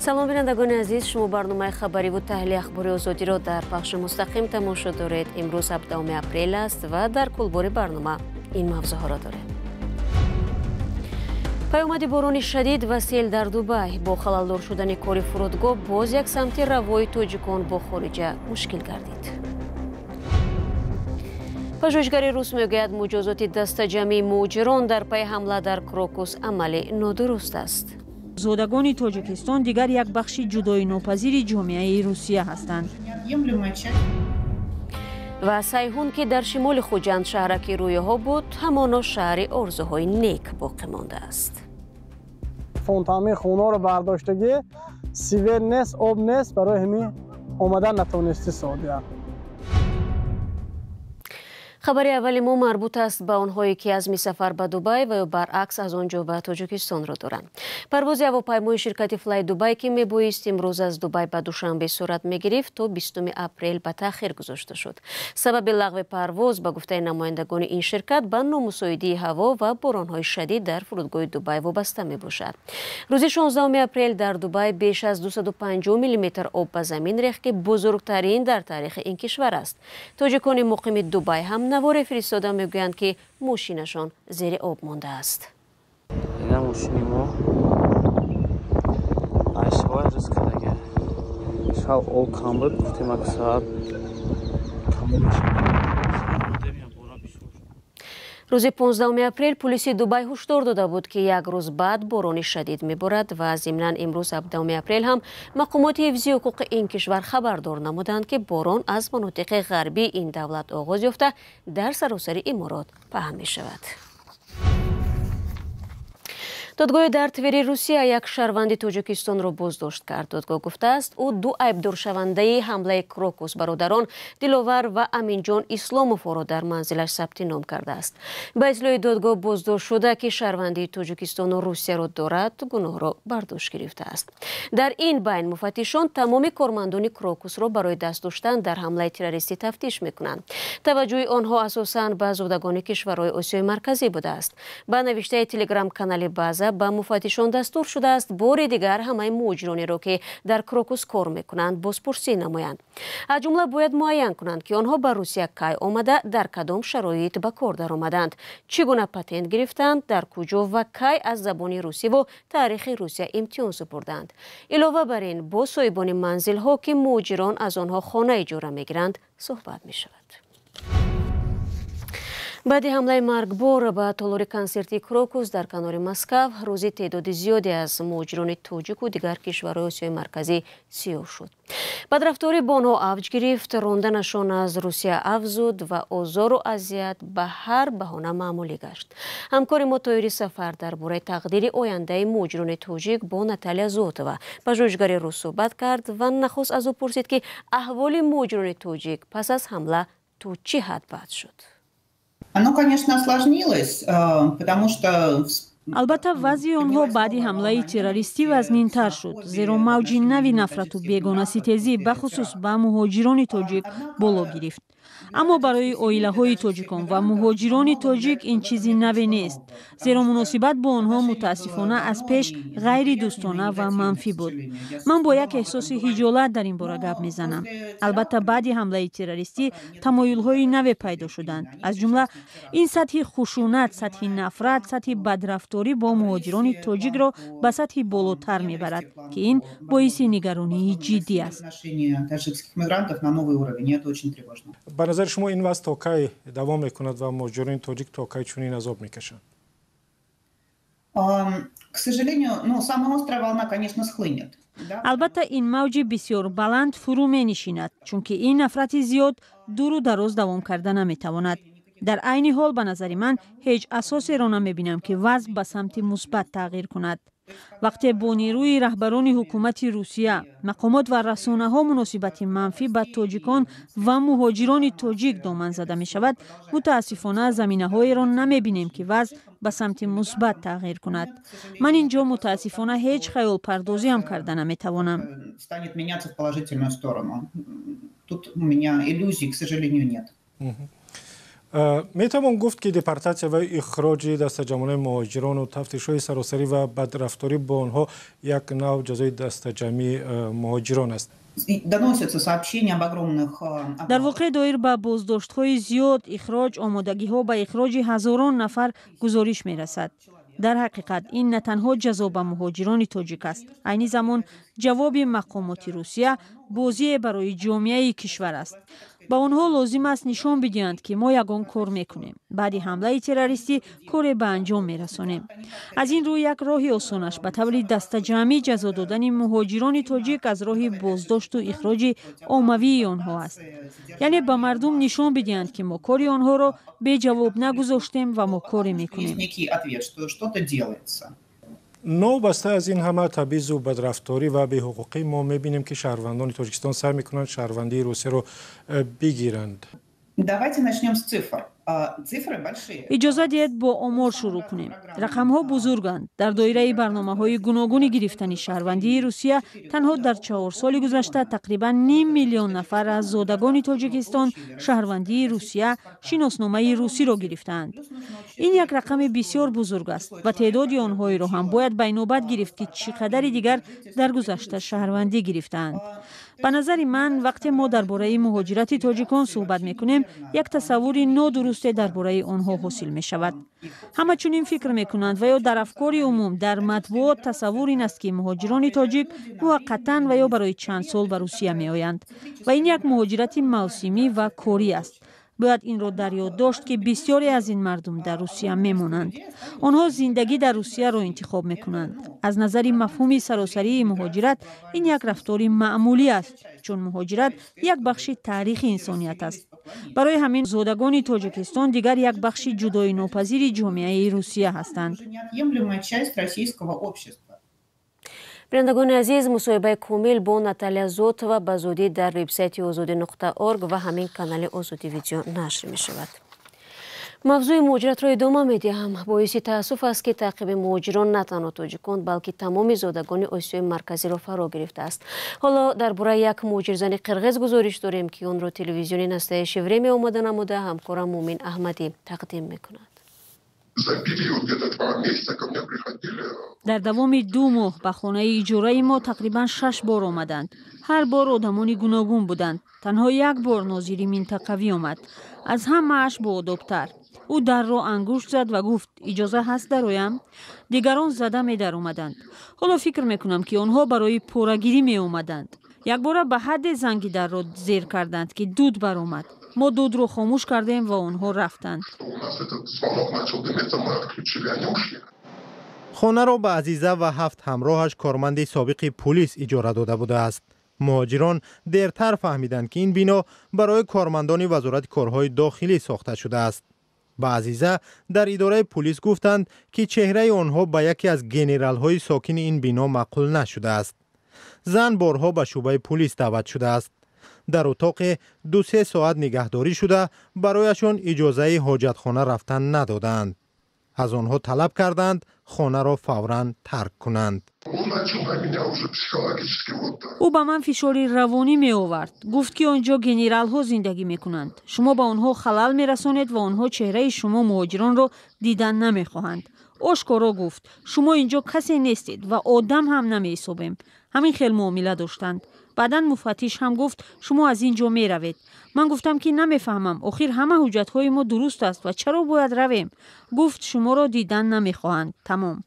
салом бинандагони азиз, шумо барномаи хабариву таҳлили ахбори озодиро дар пахши мустақим тамошо доред. имрӯз 17 апрел аст ва дар кулбори барнома ин мавзӯъҳоро дорем. паёмади борони шадид ва сел дар Дубай. бо халалдор шудани кори фурудгоҳ боз як самти равои тоҷикон бо хориҷа мушкил гардид. пажӯҳишгари рус мегӯяд муҷозоти дастаҷамии муҳоҷирон дар пайи ҳамла дар Крокус амали нодуруст аст. зодагони тоҷикистон дигар як бахши ҷудоинопазири ҷомеаи Русия ҳастанд. ва Сайҳун ки дар шимоли Хуҷанд шаҳраки рӯяҳо буд, ҳамоно шаҳри орзуҳои нек боқӣ мондааст. фонтани хуноро бардоштагӣ сивер нест, об нест, барои ҳамин омадан натонисти содия. хабари аввали мо марбут аст ба онҳое ки азми сафар ба Дубай ва ё баръакс аз он ҷо ба Тоҷикистонро доранд. парвози ҳавопаймои ширкати Fly Dubai ки мебоист имрӯз аз Дубай ба Душанбе сурат мегирифт, то 20 апрел ба таъхир гузошта шуд. сабаби лағви парвоз ба гуфтаи намояндагони ин ширкат ба номусоидии ҳаво ва боронҳои шадид дар фурудгоҳи Дубай вобаста мебошад. рӯзи 16 апрел дар Дубай беш аз 250 миллиметр об ба замин рехт ки бузургтарин дар таърихи ин кишвар аст. тоҷикони муқими Дубай ҳам наворе фиристода мегӯянд ки мошинашон зери об мондааст. ина мошини мо айшавай рӯз кардага шав об кам буд, гуфтем ак саат рӯзи 15 апрел полиси Дубай ҳушдор дода буд ки як рӯз баъд борони шадид меборад ва зимнан имрӯз 17 апрел ҳам мақомоти ҳифзи ҳуқуқи ин кишвар хабардор намуданд ки борон аз манотиқи ғарбии ин давлат оғоз ёфта дар саросари иморот паҳн мешавад. додгоҳи дар Твери Русия як шаҳрванди Тоҷикистонро боздошт кард. додгоҳ гуфтааст, ӯ ду айбдоршавандаи ҳамлаи Крокус бародарон Диловар ва Аминҷон Исломовро дар манзилаш сабти ном кардааст. ба итлои додгоҳ боздошт шуда, ки шаҳрвандии Тоҷикистону Русияро дорад, гуноҳро бардошт гирифтааст. дар ин байн муфаттишон тамоми кормандони Крокусро барои даст доштан дар ҳамлаи террористӣ тафтиш мекунанд. таваҷҷӯҳи онҳо асосан ба зодагони кишварҳои Осиёи марказӣ будааст. ба навиштаи телеграм-канали База ба муфаттишон дастур шудааст бори дигар ҳамаи муҳоҷиронеро ки дар Крокус кор мекунанд бозпурсӣ намоянд. аз ҷумла бояд муайян кунанд ки онҳо ба Русия кай омада, дар кадом шароит ба кор даромаданд, чӣ гуна патент гирифтанд, дар куҷо ва кай аз забони русиву таърихи Русия имтиҳон супурданд. илова бар ин бо соҳибони манзилҳо ки муҳоҷирон аз онҳо хона иҷора мегиранд суҳбат мешавад. баъди ҳамлаи маргбор ба толори консерти Крокус дар канори Москав, рӯзи теъдоди зиёде аз муҳоҷирони тоҷику дигар кишварҳои Осиёи марказӣ сиёҳ шуд. бадрафторӣ бо онҳо авҷ гирифт, ронданашон аз Русия афзуд ва озору азият ба ҳар баҳона маъмулӣ гашт. ҳамкори мо Тоири Сафар дар бораи тақдири ояндаи муҳоҷирони тоҷик бо Наталия Зотова, пажӯҳишгари рус суҳбат кард ва нахост аз ӯ пурсид ки аҳволи муҳоҷирони тоҷик пас аз ҳамла то чӣ ҳад бад шуд. Оно, конечно, осложнилось, потому что... албатта вазъи онҳо баъди ҳамлаи террористӣ вазнинтар шуд, зеро мавҷи нави нафрату бегонаситезӣ бахусус ба муҳоҷирони тоҷик боло гирифт. аммо барои оилаҳои тоҷикон ва муҳоҷирони тоҷик ин чизи наве нест, зеро муносибат бо онҳо мутаассифона аз пеш ғайри дӯстона ва манфӣ буд. ман бо як эҳсоси ҳиҷолат дар ин бора гап мезанам. албатта баъди ҳамлаи террористӣ тамоюлҳои наве пайдо шуданд. аз ҷумла ин сатҳи хушунат, сатҳи нафрат, сатҳи бадрафторӣ бо муҳоҷирони тоҷикро ба сатҳи болотар мебарад, ки ин боиси нигаронии ҷиддӣ аст. ба назари шумо ин вазъ то кай давом мекунад ва муҳоҷирони тоҷик то кай чунин азоб мекашанд? К сожалению, самая острая волна, конечно, схлынет. албатта ин мавҷи бисёр баланд фурӯ менишинад, чунки ин нафрати зиёд дуру дароз давом карда наметавонад. дар айни ҳол ба назари ман ҳеҷ асосеро намебинам ки вазъ ба самти мусбат тағйир кунад. вақте бо нерӯи раҳбарони ҳукумати Русия, мақомот ва расонаҳо муносибати манфӣ ба тоҷикон ва муҳоҷирони тоҷик доман зада мешавад, мутаассифона заминаҳоеро намебинем ки вазъ ба самти мусбат тағйир кунад. ман инҷо мутаассифона ҳеҷ хаёлпардозиам карда наметавонам. Тут у меня иллюзий, к сожалению, нет. میتوان گفت که دپارتاسیا و اخراج دسته‌جمعی مهاجران و تفتیش‌های سراسری و بدرفتاری با آنها یک نوع جزای دسته‌جمعی مهاجران است. در واقع دایر به بازداشت‌های زیاد، اخراج، آمادگی‌ها به اخراج هزاران نفر گزارش می‌رسد. در حقیقت این نه تنها جزا به مهاجران تاجیک است، عین زمان جواب مقامات روسیه بازی برای جامعه کشور است. با آنها لازم است نشان بدهند که ما یگان کار میکنیم، بعد حمله تروریستی کار به انجام میرسانیم. از این روی یک راه آسانش به طور دسته‌جمعی جزا دادن مهاجران تاجیک از راه بازداشت و اخراج عمومی آنها است. یعنی به مردم نشان بدهند که ما کار آنها را به جواب نگذاشتیم و ما کار میکنیم. نوبسته از این همه تبعیض و بدرفتاری و بی‌حقوقی ما می‌بینیم که شهروندان تاجیکستان سعی می‌کنند شهروندی روسیه رو بگیرند. اجازه دهید با آمار شروع کنیم. رقم ها بزرگند. در دایره برنامه های گوناگون گرفتن شهروندی روسیه تنها در 4 سال گذشته تقریبا 5 میلیون نفر از زادگان تاجیکستان شهروندی روسیه شناسنامه روسی را گرفتند. این یک رقم بسیار بزرگ است و تعداد آنها را هم باید به نوبت گرفت که چقدر دیگر در گذشته شهروندی گرفتند. به نظر من وقتی ما درباره مهاجرت تاجیکان صحبت میکنیم یک تصوری نادرست درباره آنها حاصل می شود. همه چنین فکر میکنند و یا در افکار عموم در مطبوعات تصور این است که مهاجران تاجیک موقتا و یا برای چند سال به روسیه می آیند و این یک مهاجرت موسمی و کاری است. باید این را در یاد داشت که بسیاری از این مردم در روسیه میمونند. آنها زندگی در روسیه را انتخاب میکنند. از نظر مفهوم سراسری مهاجرت این یک رفتار معمولی است، چون مهاجرت یک بخش تاریخ انسانیت است. برای همین زادگان تاجیکستان دیگر یک بخش جدای ناپذیر جامعه روسیه هستند. بینندگان عزیز، مصاحبه کامل با ناتالیا زوت و به زودی در وبسایت azodi.org و همین کانال آزادی ویدیو نشر می شود. موضوع مهاجرت را ادامه می دهم. باعث تاسف است که تعقیب مهاجران نه تنها تاجیکان بلکه تمام زادگان آسیای مرکزی را فرا گرفته است. حالا درباره یک مهاجرزن قرغیز گزارش داریم که آن را تلویزیون نسته شیوری می آماده نموده همکارم مومن احمدی تقدیم می کند. در دوام 2 ماه به خانه اجاره ما تقریبا 6 بار آمدند. هر بار آدمان گوناگون بودند. تنها یک بار ناظر منطقوی آمد. از همه‌اش با آداب‌تر. او در را انگشت زد و گفت اجازه هست درایم؟ دیگران زده می در آمدند. حالا فکر میکنم که آنها برای پورگیری می آمدند. یک بار به حد زنگ در را زیر کردند که دود برآمد. ما دود رو خاموش کردیم و آنها رفتند. خانه را به عزیزه و 7 همراهش کارمند سابق پلیس اجاره داده بوده است. مهاجران دیرتر فهمیدند که این بنا برای کارمندان وزارت کارهای داخلی ساخته شده است. به عزیزه در اداره پلیس گفتند که چهره آنها به یکی از گنرال های ساکن این بنا معقول نشده است. زن بارها به شعبه پلیس دعوت شده است. در اتاق 2-3 ساعت نگهداری شده برایشان اجازه حاجتخانه رفتن ندادند. از آنها طلب کردند خانه را فوراً ترک کنند. او به من فشاری روانی می آورد. گفت که آنجا گنرال ها زندگی می کنند. شما به آنها خلل می رسانید و آنها چهره شما مهاجران را دیدن نمی خواهند. آشکارا گفت شما اینجا کسی نیستید و آدم هم نمی حسابیم. همین خیلی معامله داشتند. بعداً مفتش هم گفت شما از اینجا می روید. من گفتم که نمیفهمم. آخر همه حجت های ما درست است و چرا باید رویم؟ گفت شما را دیدن نمی خواهند. تمام.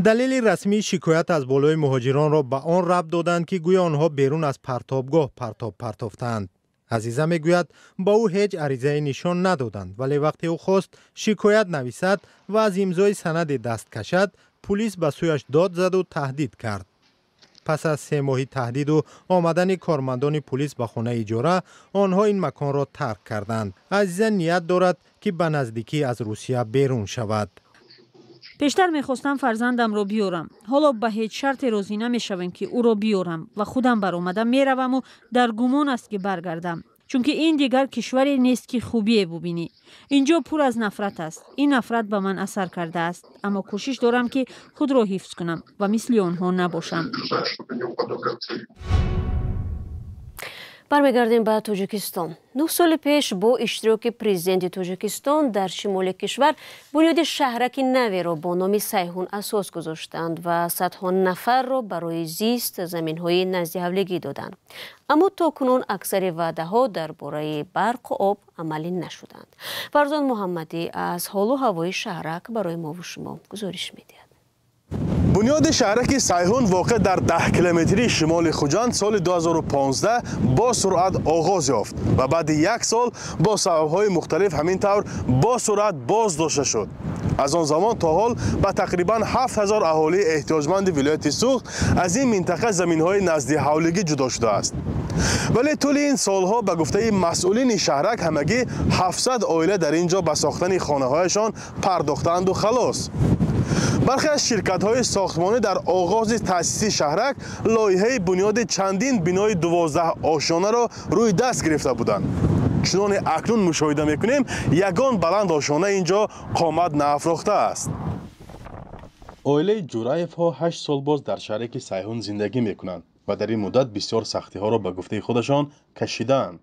دلیل رسمی شکایت از بالای مهاجران را به آن ربط دادند که گویا آنها بیرون از پرتابگاه پرتافتند. عزیزه میگوید با او هیچ عریضه نشان ندادند، ولی وقتی او خواست شکایت نویسد و از امضای سند دست کشد، پلیس به سویش داد زد و تهدید کرد. پس از 3 ماهی تهدید و آمدن کارمندان پلیس به خانه اجاره، آنها این مکان را ترک کردند. عزیزه نیت دارد که به نزدیکی از روسیه بیرون شود. پیشتر میخواستم فرزندم را بیارم. حالا به هیچ شرط راضی نمیشوم که او را بیارم و خودم برآمدم میروم و در گمان است که برگردم. چون که این دیگر کشوری نیست که خوبی ببینی. اینجا پر از نفرت است. این نفرت به من اثر کرده است، اما کوشش دارم که خود را حفظ کنم و مثل آنها نباشم. برمیگردیم به تاجیکستان. 9 سال پیش با اشتراک پرزیدنت تاجیکستان در شمال کشور بنیاد شهرک نوی را با نام سیحون اساس گذاشتند و صدها نفر را برای زیست زمین‌های نزد حولگی دادند. اما تاکنون اکثر وعده‌ها درباره برق و آب عملی نشدند. فرزان محمدی از حال و هوای شهرک برای ما و شما گزارش می‌دهد. بنیاد شهرک سیحون واقع در 10 کیلومتری شمال خوجند سال 2015 با سرعت آغاز یافت و بعد یک سال با سبب‌های مختلف همین طور با سرعت باز داشته شد. از آن زمان تا حال به تقریبا 7000 اهالی احتیاجمند ولایت سوخت از این منطقه زمین‌های نزد حولگی جدا شده است. ولی طول این سالها به گفته مسئولین شهرک همگی 700 عائله در اینجا به ساختن خانه‌هایشان پرداختند و خلاص. برخی از شرکت‌های ساختمانی در آغاز تأسیس شهرک لایحه بنیاد چندین بنای 12 آشیانه را روی دست گرفته بودند. چنان اکنون مشاهده می‌کنیم یگان بلند آشیانه اینجا قامت نافراخته است. عائله جورایف ها 8 سال باز در شهرک سیحون زندگی می‌کنند و در این مدت بسیار سختی‌ها را به گفته خودشان کشیدند.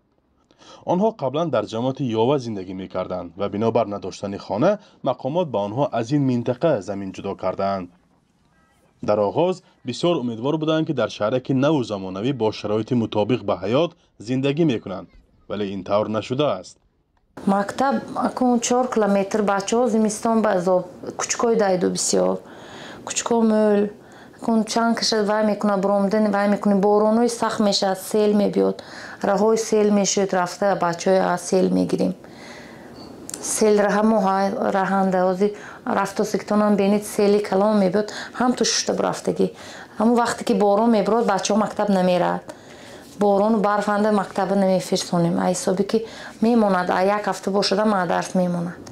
آنها قبلا در جماعت یاوه زندگی می‌کردند و بنابر نداشتن خانه مقامات به آنها از این منطقه زمین جدا کردند. در آغاز بسیار امیدوار بودند که در شهرک نو زمانوی با شرایط مطابق به حیات زندگی می‌کنند، ولی این طور نشده است. مکتب اکون 4 کیلومتر بچه‌ها زمستان به عذاب کوچکای دایدو بسیار کوچکا مول کن چند کشد وای میکنه برامدن وای میکنه بارانوی سخت میشه سیل میبیاد راهوی سیل میشد رفته بچه های از سیل میگیریم سیل را همو راهنده ازی رفت و سکتون هم بینید سیلی کلام میبیاد هم تو ششته برفتگی همون وقتی که باران میبراد بچه ها مکتب نمیرد باران و برفنده مکتب نمیفرسونیم ایسابی که میموند یک هفته باشده مدرس میموند.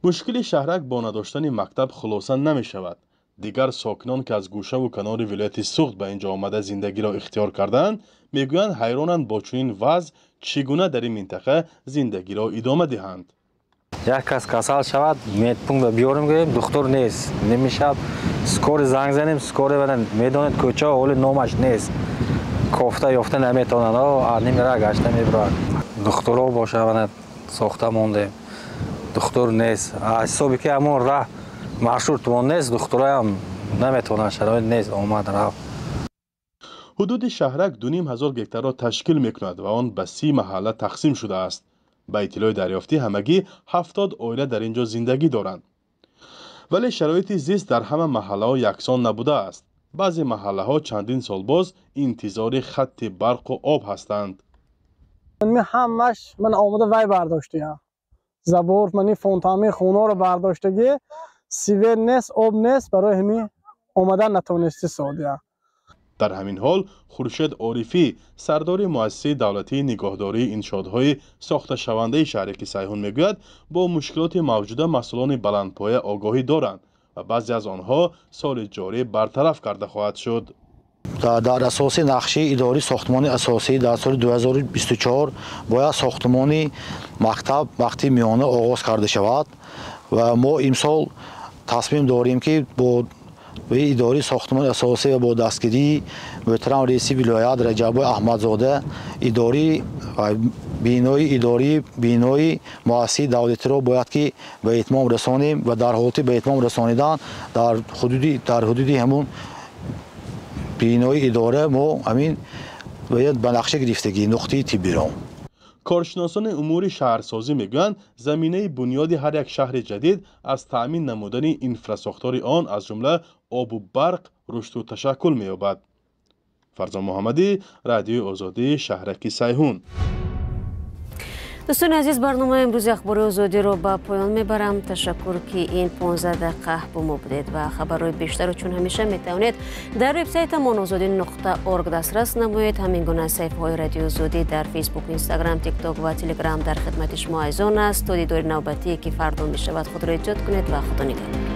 مشکل شهرک با نداشتن مکتب خلاصا نمی شود. دیگر ساکنان که از گوشه و کنار ولایت سوخت به اینجا آمده زندگی را اختیار کردند میگویند حیرانند با چنین وضع چگونه در این منطقه زندگی را ادامه دهند. یک کس کسل شود میتونیم بیاریم گیریم دکتر نیست نمیشه سکور زنگ زنیم سکور بدن میدونید کوچه اول نامش نیست کافته یافته نمیتونند نمیره گشته میبرند دکترها باشه بدن ساخته مونده دکتر نیست حسابی که همون راه مشهور توان نیست دکترها هم نمیتونن شرایط نیست آمد رفت. حدود شهرک 2500 گکتار را تشکیل میکند و آن به 30 محله تقسیم شده است. به اطلاع دریافتی همگی 70 عائله در اینجا زندگی دارند. ولی شرایط زیست در همه محله ها یکسان نبوده است. بعضی محله ها چندین سال باز انتظار خط برق و آب هستند. من آمده وای برداشتیم. زبور منی فونتامی خونه رو برداشتگی سیور نیست آب نیست برای همین آمدن نتونستی سعودیه. در همین حال خورشید عارفی سردار مؤسسه دولتی نگهداری انشاءهای ساخته شونده شهرک سیحون میگوید با مشکلات موجوده مسئولان بلندپایه آگاهی دارند و بعضی از آنها سال جاری برطرف کرده خواهد شد. در اساس نقشه اداری ساختمان اساسی در سال 2024 باید ساختمان مکتب وقتی میانه آغاز کرده شود و ما امسال تصمیم داریم که با اداری ساختمان اساسی و با دستگیری محترم رئیس ولایت رجب احمدزاده اداری بینای مؤسسه دولتی را باید که به اتمام رسانیم و در حالت به اتمام رسانیدن در حدود همون بینای اداره ما همین باید به نقشه گرفتگی نقطه طبی را. کارشناسان امور شهرسازی میگویند زمینه بنیادی هر یک شهر جدید از تأمین نمودن اینفراساختار آن از جمله آب و برق رشد و تشکل می‌یابد. فرزان محمدی، رادیو آزادی، شهرک سیحون. دوستان عزیز برنامه امروز اخبار آزادی را به پایان میبرم. تشکر که این 15 دقیقه با ما بودید و خبرهای بیشتر رو چون همیشه میتوانید در وبسایت ما azadi.org دسترس نمایید. همین گونه صفحه های رادیو آزادی در فیسبوک، اینستاگرام، تیک تاک و تلگرام در خدمت شما ایزان است. تا دیدار نوبتی که فردا میشود خود را ایجاد کنید و خدا نگهدار.